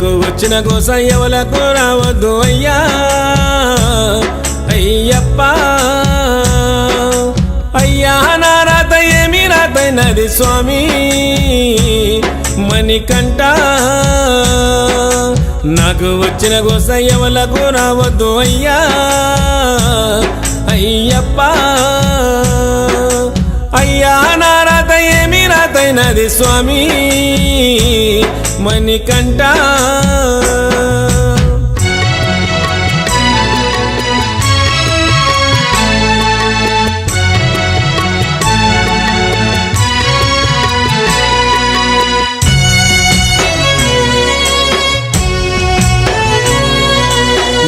నాకు వచ్చిన గోస ఎవలకు రావద్దు అయ్యా అయ్యప్ప అయ్యా నా రాత ఏమి రాతైనది స్వామి మణికంఠ నాకు వచ్చిన గోస ఎవలకు రావద్దు అయ్యా అయ్యప్ప అయ్యా నా రాత ఏమి రాతైనది స్వామి మణికంఠ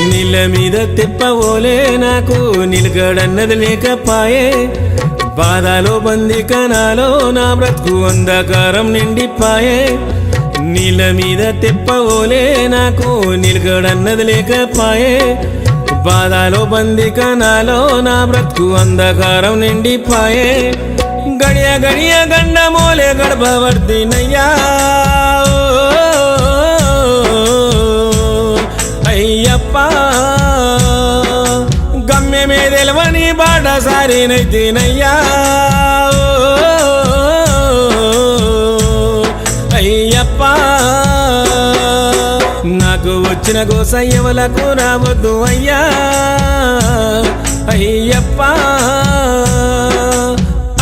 నీళ్ళ మీద తిప్పవోలే నాకు నిలకడన్నది లేకపాయే బాధలో బందికనాలో నా బ్రతుకు అంధకారం నిండిపాయే నీళ్ళ మీద తిప్పవోలే నాకు నిలకడన్నది లేకపాయే బాధలో బందికనాలో నా బ్రతుకు అంధకారం నిండిపాయే గడియ గడియ గండమోలే గడపవర్దినయ్యా అయ్యప్ప గమ్యమే తెలవని బాట సారినైతేనయ్యా అయ్యప్ప నాకు వచ్చిన గోస ఎవలకు రావద్దు అయ్యా అయ్యప్ప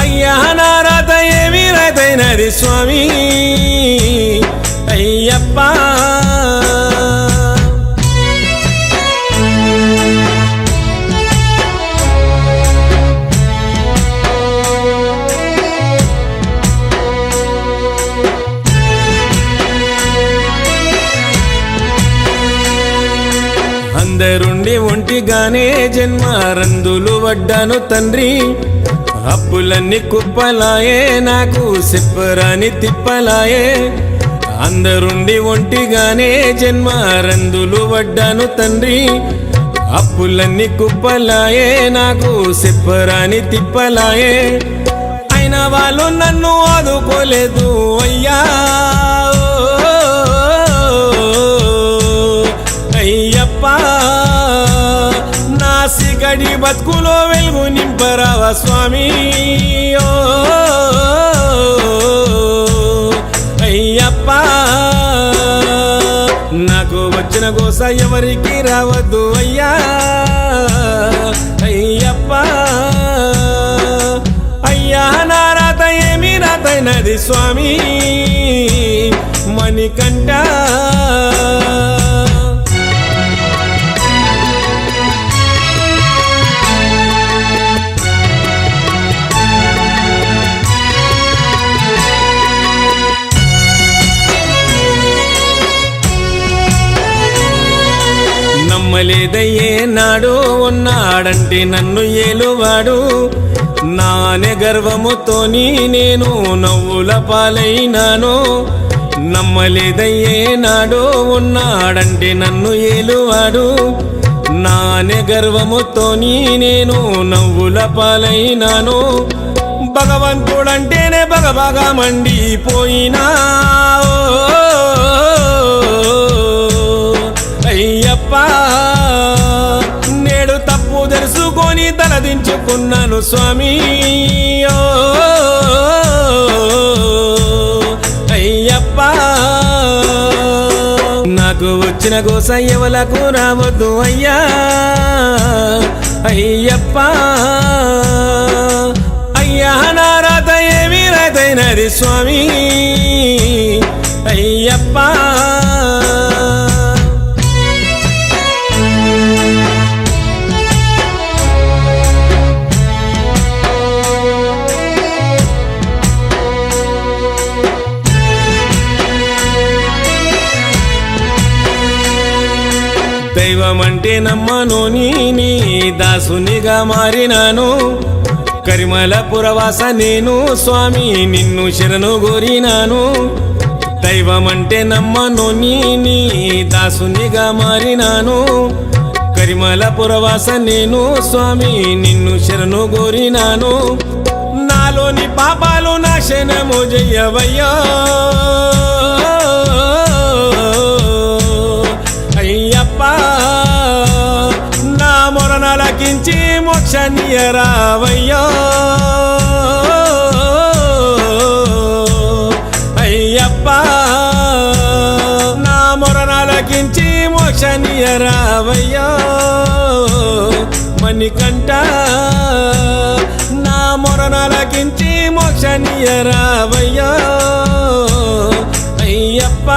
అయ్యా నా రాత ఏమి రాతైనది స్వామి అయ్యప్ప అందరుండి ఒంటిగానే జన్మ రందులు వడ్డాను తండ్రి అప్పులన్నీ కుప్పలాయే నాకు చెప్పరాని తిప్పలాయే అందరుండి ఒంటిగానే జన్మ రందులు వడ్డాను తండ్రి అప్పులన్నీ కుప్పలాయే నాకు చెప్పరాని తిప్పలాయే అయినా వాళ్ళు నన్ను ఆదుకోలేదు అయ్యా అయ్యప్ప నా సిగడి బతుకులో వెలుగు నింపరావా స్వామి అయ్యప్ప నాకు వచ్చిన గోస ఎవరికి రావద్దు అయ్యా అయ్యప్ప అయ్యా నా రాత ఏమి రాతైనది స్వామి మణికంఠ నమ్మలేదయ్యే నాడు ఉన్నాడంటే నన్ను ఏలువాడు నానే గర్వముతోని నేను నవ్వుల పాలైనాను నమ్మలేదయ్యే నాడు ఉన్నాడంటే నన్ను ఏలువాడు నానే గర్వముతోని నేను నవ్వుల పాలైనాను భగవంతుడంటేనే బగబగా మండిపోయినా అయ్యప్ప నేడు తప్పు తెలుసుకొని తలదించుకున్నాను స్వామి అయ్యప్ప నాకు వచ్చిన గోస ఎవలకు రావద్దు అయ్యా అయ్యప్ప అయ్యా నా రాత ఏమి రాతైనది స్వామి అయ్యప్ప దైవమంటే నమ్మనోని నీ దాసునిగా మారినాను కరిమల పురవాస నేను స్వామి నిన్ను శరణు గోరినాను దైవమంటే నమ్మనోని నీ దాసునిగా మారినాను కరిమల పురవాస నేను స్వామి నిన్ను శరణు గోరినాను నాలోని పాపాలు నాశనము జయ్యవయ్యా మోక్షనియరావయ్యో అయ్యప్ప నా మొరనాలకించి మోక్షనియరావయ్యో మణికంఠ నా మొరనాలకించి మోక్షనియరావయ్యో అయ్యప్ప